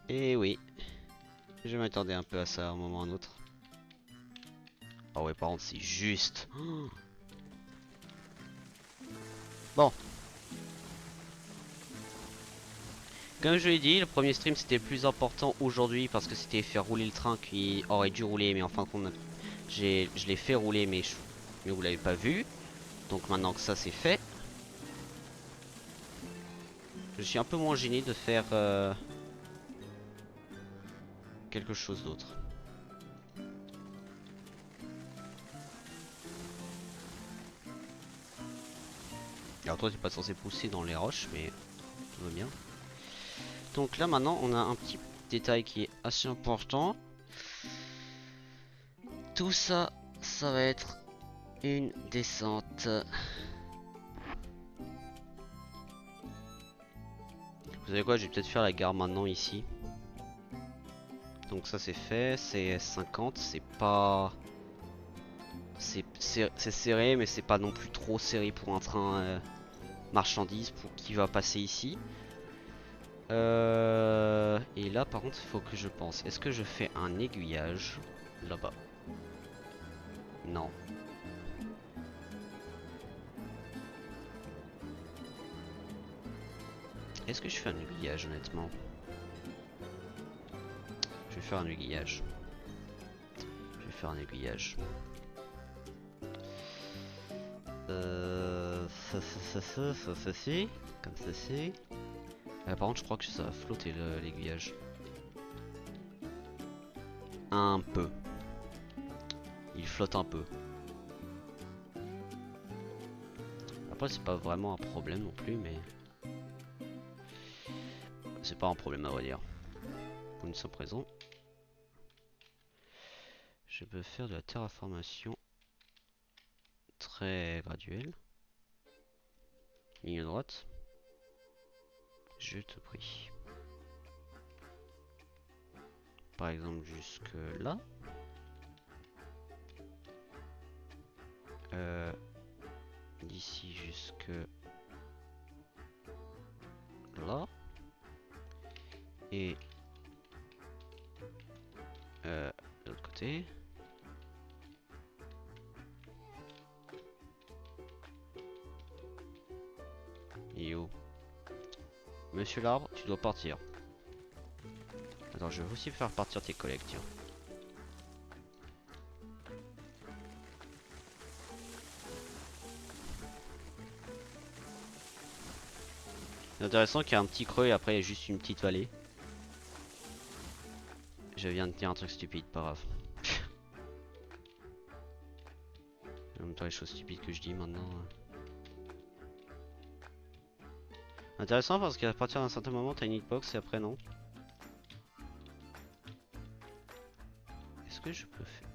Et oui, je m'attendais un peu à ça à un moment ou à un autre. Ah ouais, par contre, c'est juste. Bon, comme je l'ai dit, le premier stream c'était le plus important aujourd'hui parce que c'était faire rouler le train qui aurait dû rouler, mais en fin de compte, je l'ai fait rouler, mais vous l'avez pas vu. Donc maintenant que ça c'est fait, je suis un peu moins gêné de faire quelque chose d'autre. Alors toi t'es pas censé pousser dans les roches, mais tout va bien. Donc là maintenant on a un petit détail qui est assez important. Tout ça, ça va être une descente. Vous savez quoi, je vais peut-être faire la gare maintenant ici. Donc ça c'est fait, c'est 50, c'est pas... C'est serré, mais c'est pas non plus trop serré pour un train marchandise qui va passer ici. Et là par contre il faut que je pense, est-ce que je fais un aiguillage là-bas? Non. Est-ce que je fais un aiguillage honnêtement? Je vais faire un aiguillage. Je vais faire un aiguillage. Ceci, comme ceci. Par contre, je crois que ça va flotter l'aiguillage. Un peu. Il flotte un peu. Après, c'est pas vraiment un problème non plus, mais c'est pas un problème à vrai dire. Pour une simple raison. Je peux faire de la terraformation très graduelle. Ligne droite. Je te prie. Par exemple, jusque là. D'ici jusque là. Et de l'autre côté. Yo. Monsieur l'arbre, tu dois partir. Attends, je vais aussi faire partir tes collègues, tiens. C'est intéressant qu'il y a un petit creux et après il y a juste une petite vallée. Je viens de dire un truc stupide, pas grave. En même temps, les choses stupides que je dis maintenant. Intéressant parce qu'à partir d'un certain moment, t'as une hitbox et après non. Est-ce que je peux faire...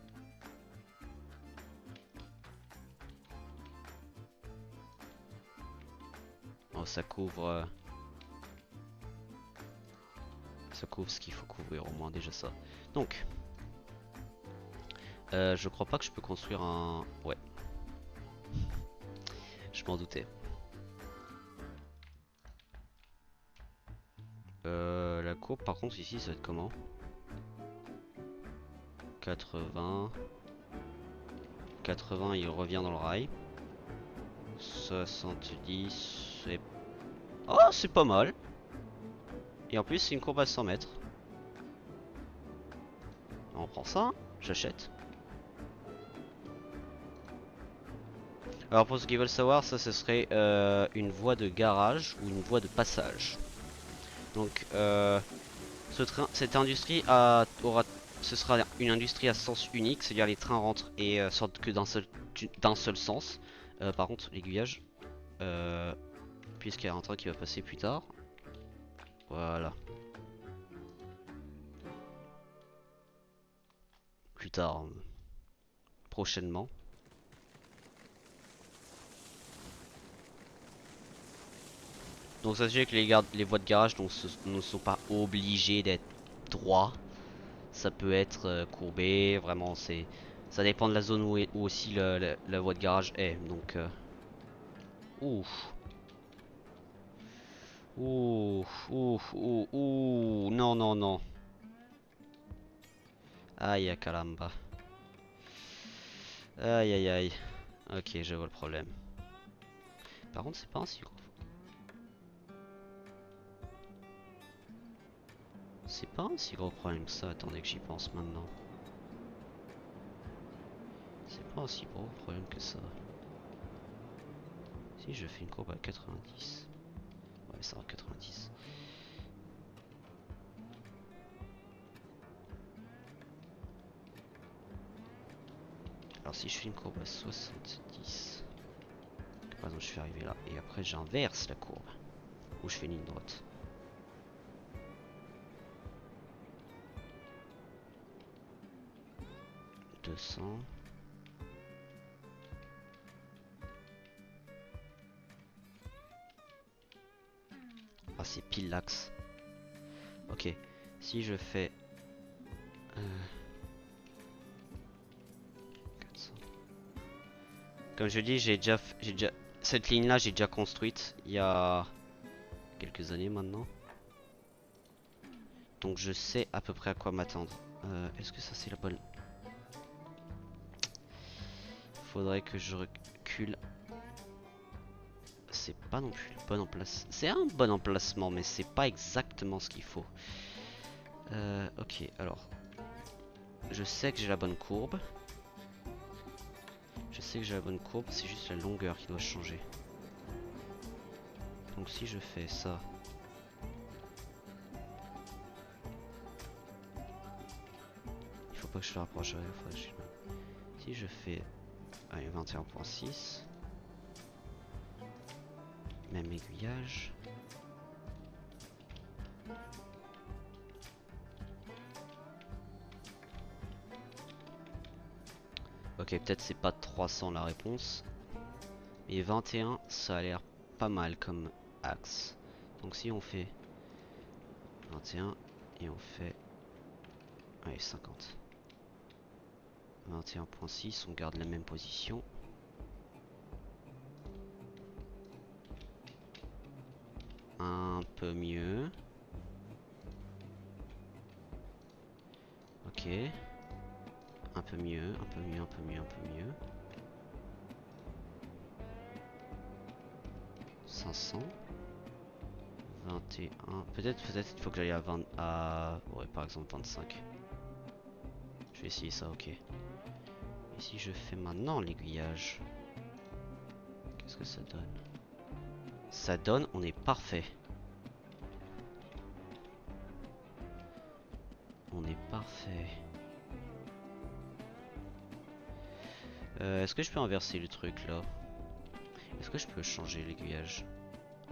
Oh, ça couvre... Ça couvre ce qu'il faut couvrir, au moins déjà ça. Donc... je crois pas que je peux construire un... Ouais. Je m'en doutais. La courbe par contre ici ça va être comment? 80... 80 il revient dans le rail. 70 c'est... Oh c'est pas mal. Et en plus c'est une courbe à 100 mètres. On prend ça, hein, j'achète. Alors pour ceux qui veulent savoir, ça ce serait une voie de garage ou une voie de passage. Donc cette industrie ce sera une industrie à sens unique, c'est-à-dire les trains rentrent et sortent que d'un seul sens. Par contre l'aiguillage, puisqu'il y a un train qui va passer plus tard. Voilà. Plus tard, prochainement. Donc sachez que les voies de garage ne sont pas obligées d'être droits. Ça peut être courbé, vraiment ça dépend de la zone où aussi la voie de garage est. Donc ouf. Ouh, ouh, ouh, ouh, non, non, non. Aïe, caramba. Aïe, aïe, aïe. Ok, je vois le problème. Par contre, c'est pas un si gros. C'est pas un si gros problème que ça. Attendez que j'y pense maintenant. C'est pas un si gros problème que ça. Si je fais une courbe à 90. Ouais, ça va 90. Alors si je fais une courbe à 70. Par exemple, je fais arriver là. Et après, j'inverse la courbe. Ou je fais une ligne droite. « 200. Ah, c'est pile l'axe. Ok. Si je fais... 400. Comme je dis, j'ai déjà... Cette ligne-là, j'ai déjà construite il y a quelques années maintenant. Donc je sais à peu près à quoi m'attendre. Est-ce que ça c'est la bonne... Faudrait que je recule. C'est pas non plus le bon emplacement. C'est un bon emplacement, mais c'est pas exactement ce qu'il faut. Ok, alors. Je sais que j'ai la bonne courbe. Je sais que j'ai la bonne courbe, c'est juste la longueur qui doit changer. Donc si je fais ça... Il faut pas que je le rapproche. Si je fais... Allez, 21.6. Même aiguillage. Ok, peut-être c'est pas 300 la réponse. Mais 21, ça a l'air pas mal comme axe. Donc si on fait 21 et on fait... Allez, 50. 21.6, on garde la même position. Un peu mieux. Ok. Un peu mieux, un peu mieux, un peu mieux, un peu mieux. 500. 21. Peut-être il faut que j'aille à 20. Ouais, par exemple 25. Je vais essayer ça, ok. Et si je fais maintenant l'aiguillage, qu'est-ce que ça donne? Ça donne, on est parfait. On est parfait. Est-ce que je peux inverser le truc là? Est-ce que je peux changer l'aiguillage?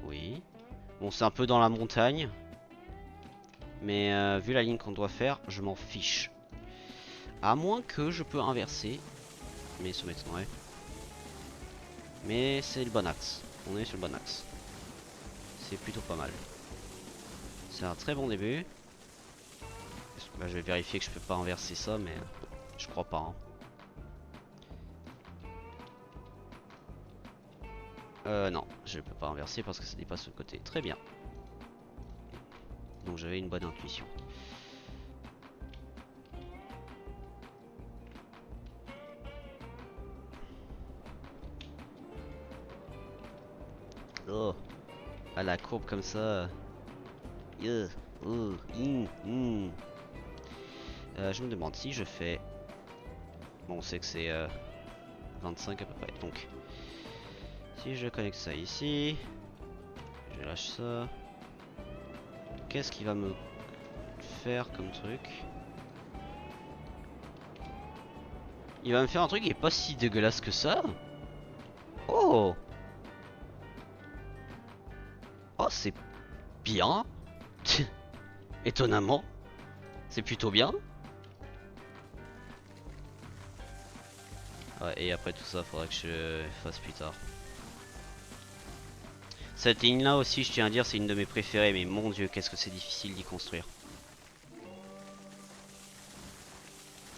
Oui. Bon, c'est un peu dans la montagne. Mais vu la ligne qu'on doit faire, je m'en fiche. À moins que je peux inverser. Mais ça m'étonnerait. Mais c'est le bon axe. On est sur le bon axe. C'est plutôt pas mal. C'est un très bon début. Bah, je vais vérifier que je peux pas inverser ça, mais je crois pas. Hein. Non, je peux pas inverser parce que ça dépasse le côté. Très bien. Donc j'avais une bonne intuition. Oh, à la courbe comme ça. Je me demande si je fais... Bon, on sait que c'est 25 à peu près. Donc, si je connecte ça ici, je lâche ça. Qu'est-ce qui va me faire comme truc? Il va me faire un truc qui est pas si dégueulasse que ça. Oh! Oh, c'est bien. Étonnamment. C'est plutôt bien. Ouais, et après tout ça, faudra que je fasse plus tard. Cette ligne là aussi, je tiens à dire, c'est une de mes préférées, mais mon dieu, qu'est-ce que c'est difficile d'y construire.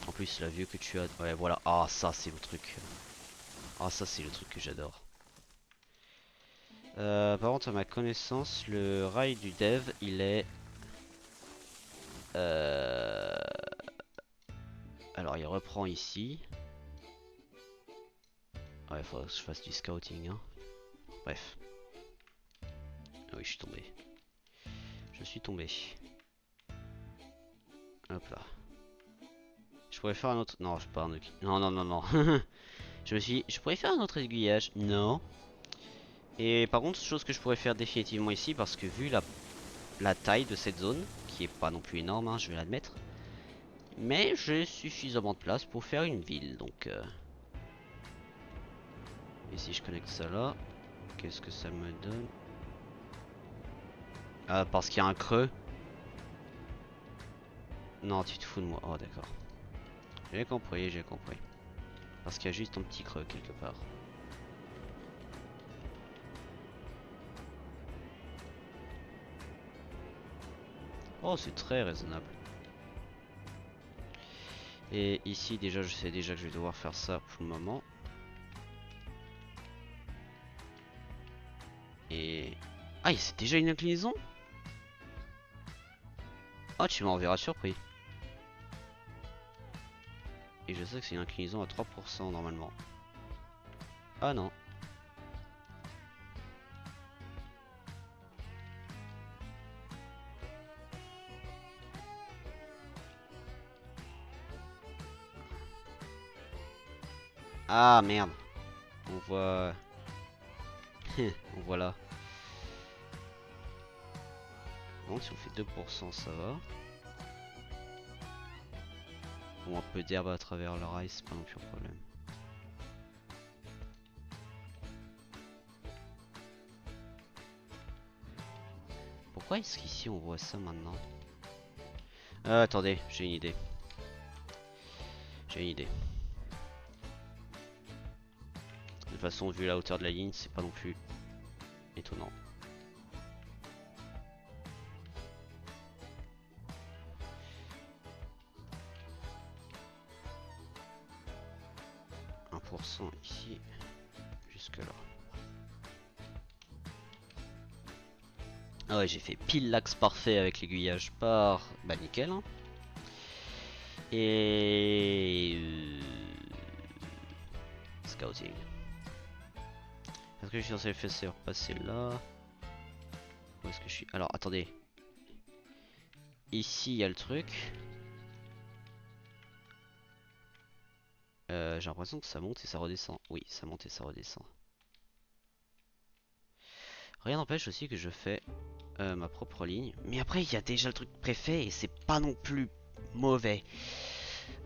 En plus, la vue que tu as... Ouais, voilà. Ah, ça, c'est le truc. Ah, ça, c'est le truc que j'adore. Par contre, à ma connaissance, le rail du dev, il est... Alors, il reprend ici. Ouais, faudrait que je fasse du scouting, hein. Bref. Ah oui, je suis tombé. Je suis tombé. Hop là. Je pourrais faire un autre... Non, je peux pas un... Non, non, non, non. Je pourrais faire un autre aiguillage. Non. Et par contre, chose que je pourrais faire définitivement ici, parce que vu la taille de cette zone, qui est pas non plus énorme, hein, je vais l'admettre. Mais j'ai suffisamment de place pour faire une ville, donc... Et si je connecte ça là, qu'est-ce que ça me donne? Ah, parce qu'il y a un creux. Non, tu te fous de moi. Oh, d'accord. J'ai compris, j'ai compris. Parce qu'il y a juste un petit creux quelque part. Oh, c'est très raisonnable. Et ici, déjà, je sais déjà que je vais devoir faire ça pour le moment. Et... Ah, c'est déjà une inclinaison? Oh, tu m'enverras surpris. Et je sais que c'est une inclinaison à 3% normalement. Ah non. Ah merde. On voit... on voit là. Bon, si on fait 2%, ça va. Bon, un peu d'herbe à travers le rail, c'est pas non plus un problème. Pourquoi est-ce qu'ici on voit ça maintenant? Attendez, j'ai une idée. J'ai une idée. De toute façon, vu la hauteur de la ligne, c'est pas non plus étonnant. Ici, jusque là. Ah ouais, j'ai fait pile l'axe parfait avec l'aiguillage par... Bah nickel, hein. Et... Scouting. Est-ce que je suis censé faire passer là? Où est-ce que je suis? Alors, attendez. Ici, il y a le truc. J'ai l'impression que ça monte et ça redescend. Oui, ça monte et ça redescend. Rien n'empêche aussi que je fais ma propre ligne. Mais après, il y a déjà le truc préfet et c'est pas non plus mauvais.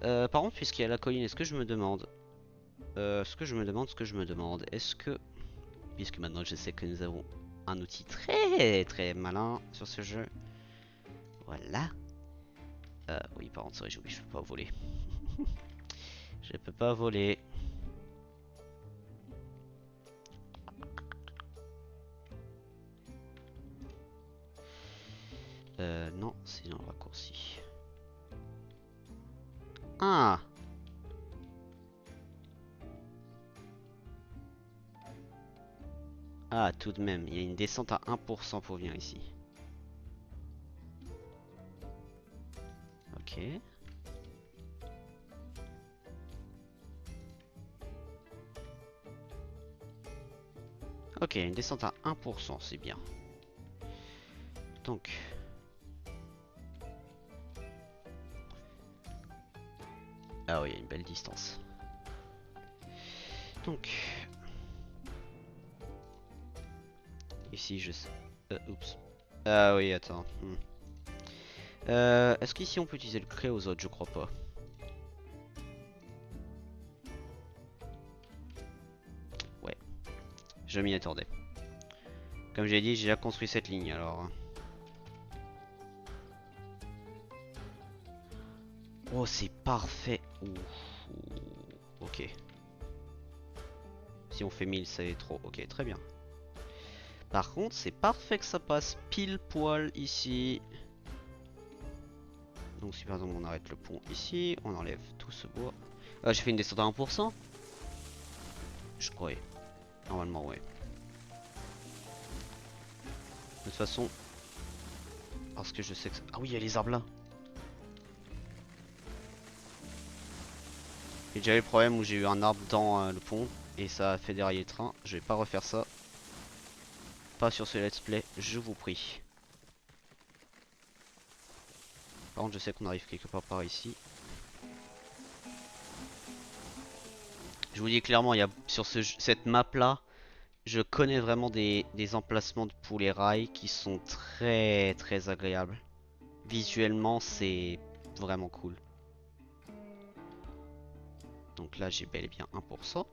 Par contre, puisqu'il y a la colline, est-ce que je me demande... ce que je me demande, est-ce que... Puisque maintenant je sais que nous avons un outil très très malin sur ce jeu. Voilà. Oui, par contre, j'ai oublié, je peux pas voler. Je peux pas voler. Non, c'est un raccourci. Ah! Ah, tout de même, il y a une descente à 1% pour venir ici. Ok. Ok, une descente à 1%, c'est bien. Donc... Ah oui, il y a une belle distance. Donc... Ici, je sais... oups. Ah oui, attends. Est-ce qu'ici on peut utiliser le créosote? Je crois pas. Ouais, je m'y attendais. Comme j'ai dit, j'ai déjà construit cette ligne alors. Oh, c'est parfait. Ouf. Ok. Si on fait 1000, c'est trop. Ok, très bien. Par contre, c'est parfait que ça passe pile poil ici. Donc si par exemple on arrête le pont ici, on enlève tout ce bois. Ah, j'ai fait une descente à 1%. Je croyais. Normalement, ouais. De toute façon, parce que je sais que... Ah oui, il y a les arbres là. J'ai déjà eu le problème où j'ai eu un arbre dans le pont et ça a fait dérailler le train. Je vais pas refaire ça. Pas sur ce let's play, je vous prie. Par contre, je sais qu'on arrive quelque part par ici. Je vous dis clairement, il y a sur cette map là, je connais vraiment des emplacements pour les rails qui sont très très agréables. Visuellement, c'est vraiment cool. Donc là, j'ai bel et bien 1%.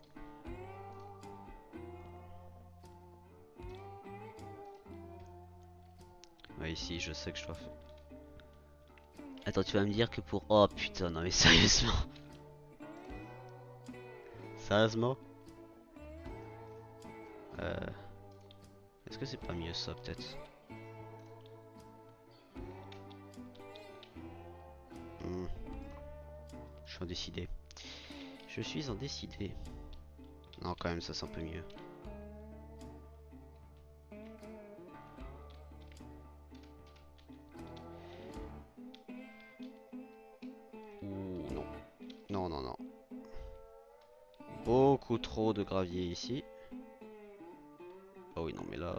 Ouais, ici, je sais que je dois faire. Attends, tu vas me dire que pour... Oh putain, non mais sérieusement. Sérieusement Est-ce que c'est pas mieux ça, peut-être? Je suis indécidé. Je suis indécidé. Non, quand même, ça c'est un peu mieux. Ouh, non. Non, non, non. Beaucoup trop de gravier ici. Oh oui, non, mais là...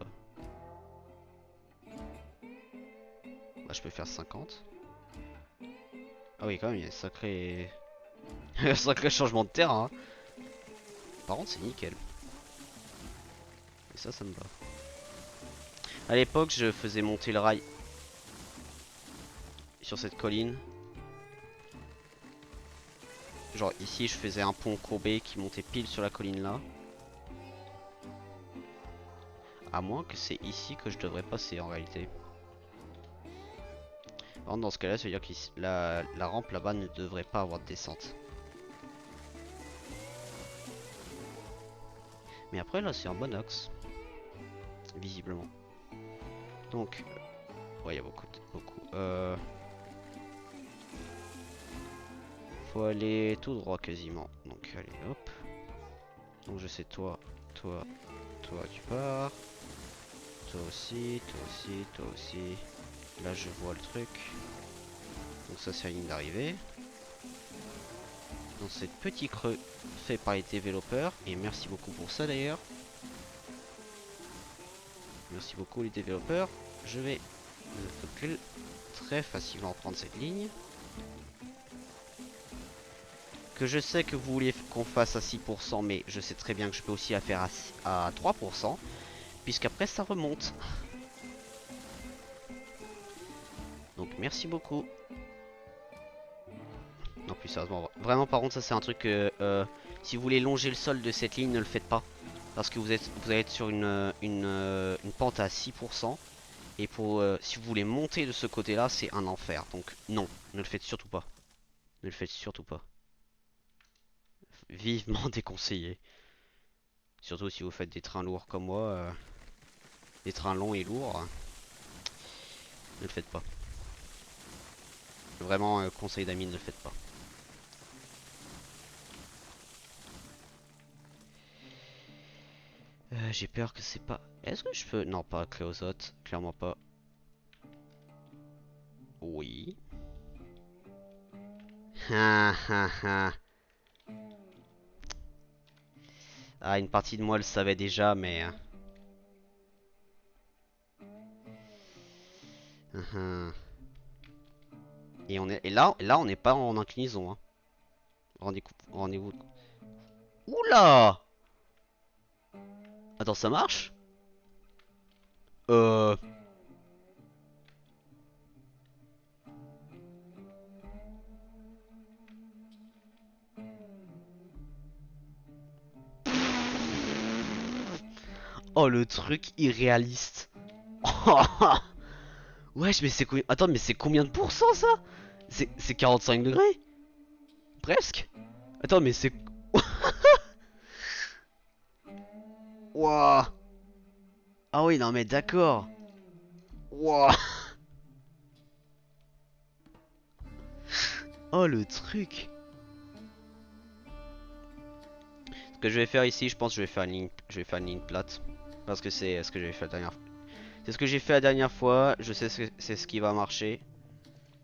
Bah, je peux faire 50. Ah oui, quand même, il y a un sacré... un sacré changement de terrain. Hein. Par contre, c'est nickel. Et ça me va. À l'époque, je faisais monter le rail sur cette colline. Genre ici, je faisais un pont courbé qui montait pile sur la colline là. À moins que c'est ici que je devrais passer en réalité. Par contre, dans ce cas-là, ça veut dire que la rampe là-bas ne devrait pas avoir de descente. Mais après, là, c'est un bon axe. Visiblement. Donc, ouais, il y a beaucoup. Faut aller tout droit quasiment. Donc, allez, hop. Donc, je sais, toi, tu pars. Toi aussi, toi aussi, toi aussi. Là, je vois le truc. Donc, ça, c'est la ligne d'arrivée. Dans cette petit creux fait par les développeurs. Et merci beaucoup pour ça d'ailleurs. Merci beaucoup les développeurs. Je vais très facilement prendre cette ligne. Que je sais que vous voulez qu'on fasse à 6%, mais je sais très bien que je peux aussi la faire à 3%, puisqu'après ça remonte. Donc merci beaucoup. Non plus sérieusement, vraiment par contre ça c'est un truc que si vous voulez longer le sol de cette ligne, ne le faites pas. Parce que vous allez être sur une pente à 6%. Et pour si vous voulez monter de ce côté là, c'est un enfer. Donc non, ne le faites surtout pas. Ne le faites surtout pas. Vivement déconseillé. Surtout si vous faites des trains lourds comme moi. Des trains longs et lourds. Ne le faites pas. Vraiment conseil d'amis, ne le faites pas. J'ai peur que c'est pas... Est-ce que je peux... Non, pas Closeout. Clairement pas. Oui. Ah, ah, ah. Ah, une partie de moi le savait déjà, mais... Et, là, on n'est pas en inclinaison. Hein. Rendez-vous. Oula! Attends, ça marche? Euh... Oh, le truc irréaliste. Wesh, mais c'est combien... Attends, mais c'est combien de pourcents ça? C'est 45 degrés? Presque? Attends, mais c'est... Wouah! Ah oui, non mais d'accord. Wouah! Oh, le truc. Ce que je vais faire ici, je pense que je vais faire une ligne plate. Parce que c'est ce que j'avais fait la dernière fois. C'est ce que j'ai fait la dernière fois. Je sais que c'est ce qui va marcher.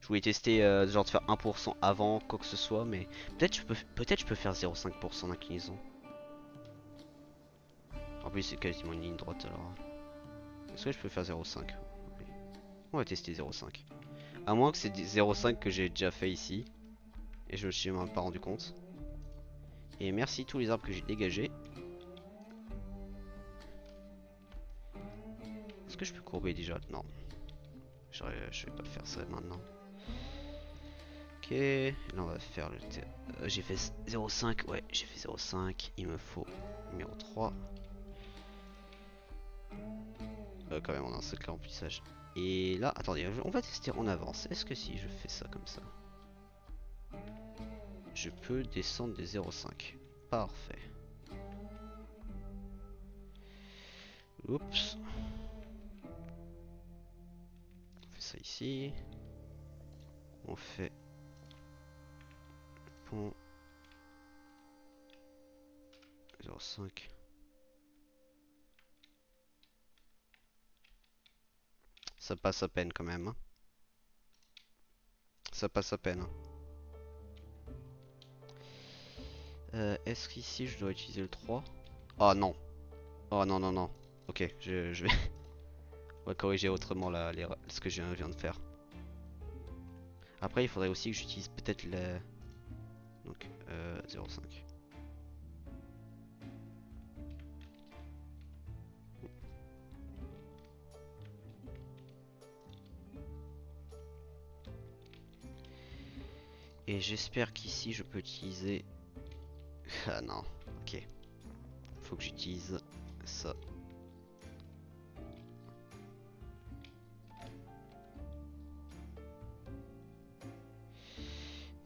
Je voulais tester genre de faire 1% avant quoi que ce soit, mais peut-être je peux faire 0,5% d'inclinaison. En plus c'est quasiment une ligne droite alors. Est-ce que je peux faire 0,5? Oui. On va tester 0,5. À moins que c'est 0,5 que j'ai déjà fait ici. Et je me suis même pas rendu compte. Et merci tous les arbres que j'ai dégagés. Est-ce que je peux courber déjà? Non. Je vais pas faire ça maintenant. Ok, là on va faire le... j'ai fait 0,5, ouais, j'ai fait 0,5. Il me faut numéro 3. Quand même, on a un sacré remplissage. Et là, attendez, on va tester en avance. Est-ce que si je fais ça comme ça, je peux descendre des 0,5? Parfait. Oups. On fait ça ici. On fait le pont 0,5. Ça passe à peine quand même, hein. Ça passe à peine, hein. Est-ce qu'ici je dois utiliser le 3? Oh non. Oh non, non, non. Ok, je vais... on va corriger autrement ce que je viens de faire. Après, il faudrait aussi que j'utilise peut-être le... Donc, 0,5. Et j'espère qu'ici je peux utiliser... Ah non, ok. Faut que j'utilise ça.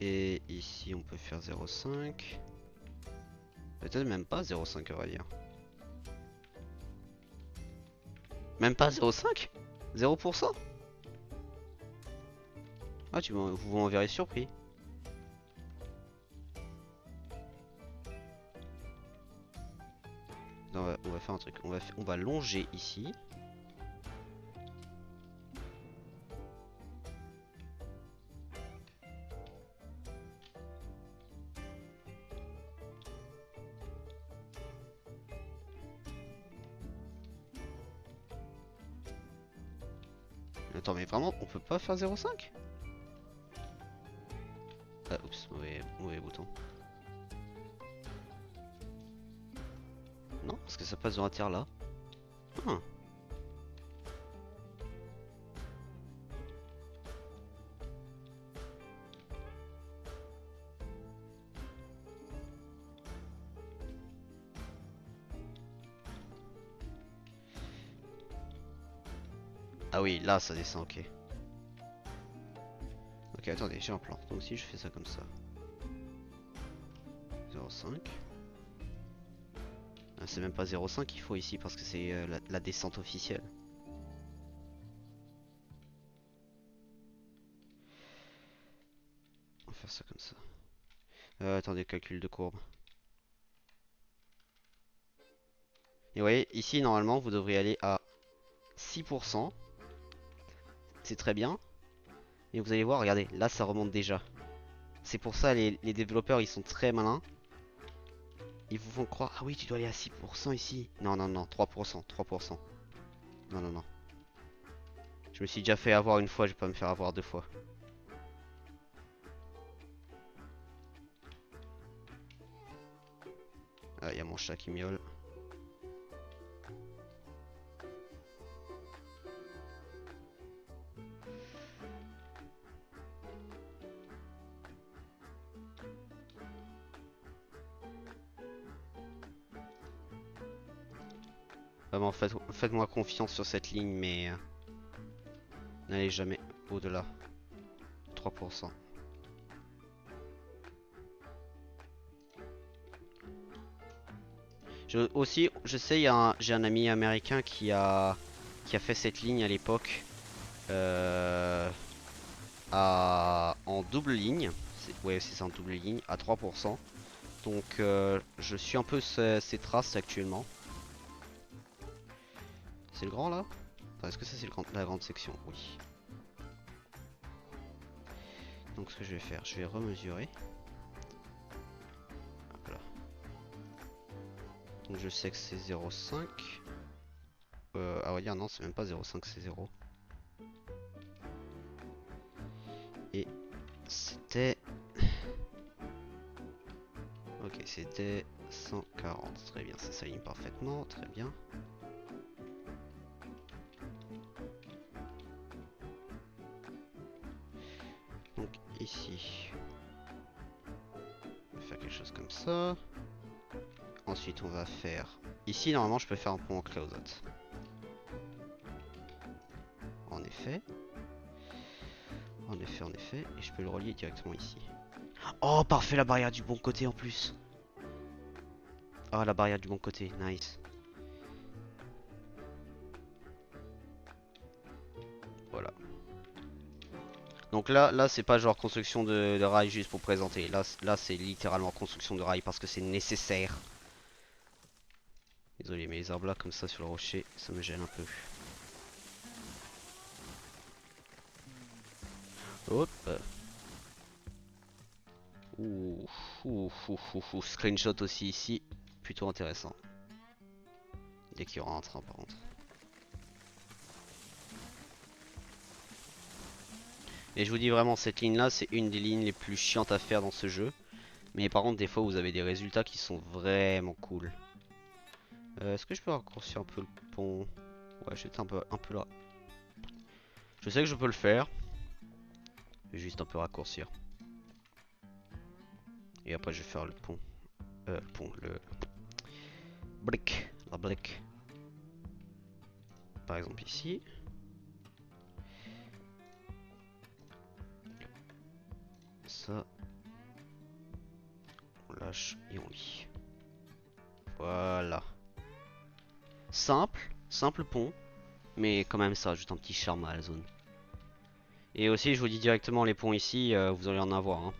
Et ici on peut faire 0,5. Peut-être même pas 0,5 on va dire. Même pas 0,5? 0%? Ah vous m'enverrez surpris. Non, on va faire un truc. On va longer ici. Attends, mais vraiment, on peut pas faire 0,5? Ah, oups, mauvais bouton. Non, parce que ça passe dans la terre là. Ah. Ah oui, là ça descend, ok. Ok, attendez, j'ai un plan. Donc si je fais ça comme ça. 0,5. Ah, c'est même pas 0,5 qu'il faut ici parce que c'est la descente officielle. On va faire ça comme ça. Attendez, calcul de courbe. Et vous voyez, ici normalement vous devriez aller à 6%. C'est très bien. Et vous allez voir, regardez, là ça remonte déjà. C'est pour ça les développeurs ils sont très malins. Ils vous font croire, ah oui tu dois aller à 6% ici. Non, non, non, 3%, 3%. Non, non, non. Je me suis déjà fait avoir une fois, je vais pas me faire avoir deux fois. Ah, il y a mon chat qui miaule. Vraiment, faites-moi confiance sur cette ligne, mais n'allez jamais au-delà. 3%. Je sais, j'ai un ami américain qui a fait cette ligne à l'époque en double ligne. Ouais, c'est ça, en double ligne, à 3%. Donc, je suis un peu ces traces actuellement. C'est le grand là? Attends, est-ce que ça c'est la grande section? Oui. Donc ce que je vais faire, je vais remesurer. Voilà. Donc je sais que c'est 0,5. À vrai dire non, c'est même pas 0,5, c'est 0. Et c'était... Ok, c'était 140. Très bien, ça s'aligne parfaitement, très bien. Donc ici, on va faire quelque chose comme ça. Ensuite, on va faire... Ici, normalement, je peux faire un pont en creosote. En effet. En effet, en effet. Et je peux le relier directement ici. Oh, parfait, la barrière du bon côté en plus. Oh, la barrière du bon côté, nice. Voilà. Donc là c'est pas genre construction de rail juste pour présenter. Là c'est littéralement construction de rail parce que c'est nécessaire. Désolé, mais les arbres là comme ça sur le rocher, ça me gêne un peu. Hop. Ouh, screenshot aussi ici, plutôt intéressant. Dès qu'il y aura un train par contre. Et je vous dis vraiment, cette ligne là, c'est une des lignes les plus chiantes à faire dans ce jeu. Mais par contre, des fois, vous avez des résultats qui sont vraiment cool. Est-ce que je peux raccourcir un peu le pont? Ouais, j'étais un peu là. Je sais que je peux le faire. Je vais juste un peu raccourcir. Et après, je vais faire le pont. Le brick. La brick. Par exemple ici. Ça. On lâche et on lit. Voilà. Simple pont. Mais quand même, ça ajoute un petit charme à la zone. Et aussi, je vous dis directement, les ponts ici, vous allez en avoir. Hein.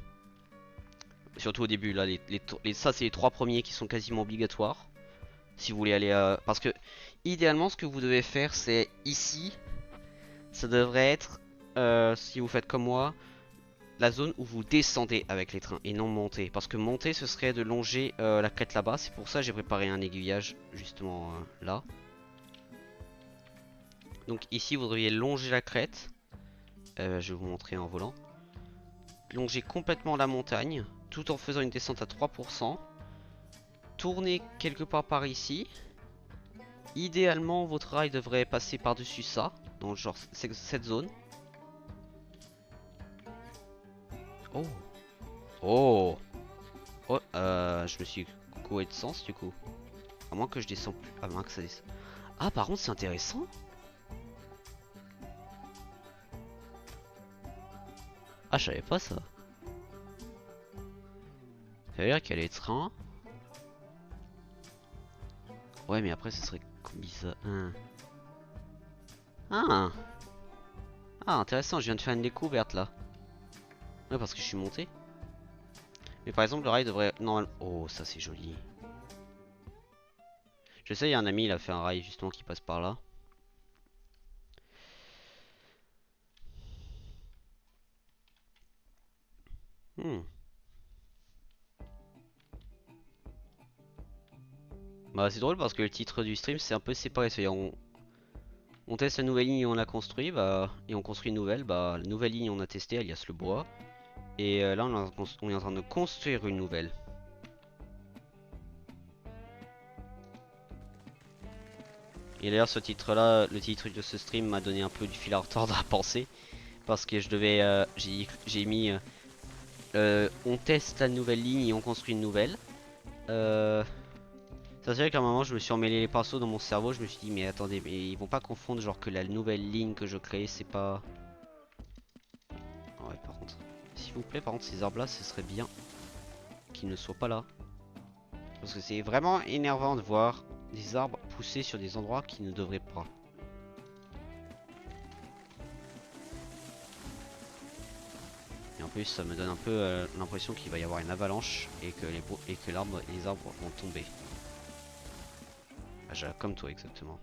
Surtout au début, là, ça c'est les 3 premiers qui sont quasiment obligatoires. Si vous voulez aller à... Parce que, idéalement, ce que vous devez faire, c'est ici, ça devrait être, si vous faites comme moi, la zone où vous descendez avec les trains et non monter. Parce que monter, ce serait de longer la crête là-bas. C'est pour ça que j'ai préparé un aiguillage, justement, là. Donc ici, vous devriez longer la crête. Je vais vous montrer en volant. Longer complètement la montagne, tout en faisant une descente à 3%. Tourner quelque part par ici. Idéalement, votre rail devrait passer par-dessus ça, donc genre cette zone. Oh, oh, oh, je me suis coué de sens du coup. À moins que je descends plus, à moins que ça descende. Ah, par contre, c'est intéressant. Ah, je savais pas ça. Ça veut dire qu'il y a les trains. Ouais, mais après, ce serait bizarre. Ah, ah, intéressant. Je viens de faire une découverte là. Ouais, parce que je suis monté. Mais par exemple, le rail devrait normalement. Oh, ça c'est joli. Je sais, il y a un ami, il a fait un rail justement qui passe par là. Bah c'est drôle parce que le titre du stream c'est un peu séparé. C'est-à-dire on teste la nouvelle ligne et on la construit, bah, et on construit une nouvelle. Bah la nouvelle ligne on a testé, alias le bois. Et là on est en train de construire une nouvelle. Et d'ailleurs ce titre là, le titre de ce stream m'a donné un peu du fil à retordre à penser. Parce que je devais, j'ai mis on teste la nouvelle ligne et on construit une nouvelle. Ça veut dire qu'à un moment je me suis emmêlé les pinceaux dans mon cerveau, je me suis dit mais attendez, mais ils vont pas confondre genre que la nouvelle ligne que je crée c'est pas... Ouais par contre, s'il vous plaît par contre ces arbres là ce serait bien qu'ils ne soient pas là. Parce que c'est vraiment énervant de voir des arbres pousser sur des endroits qui ne devraient pas. Et en plus ça me donne un peu l'impression qu'il va y avoir une avalanche et que les arbres vont tomber. Ah, comme toi exactement.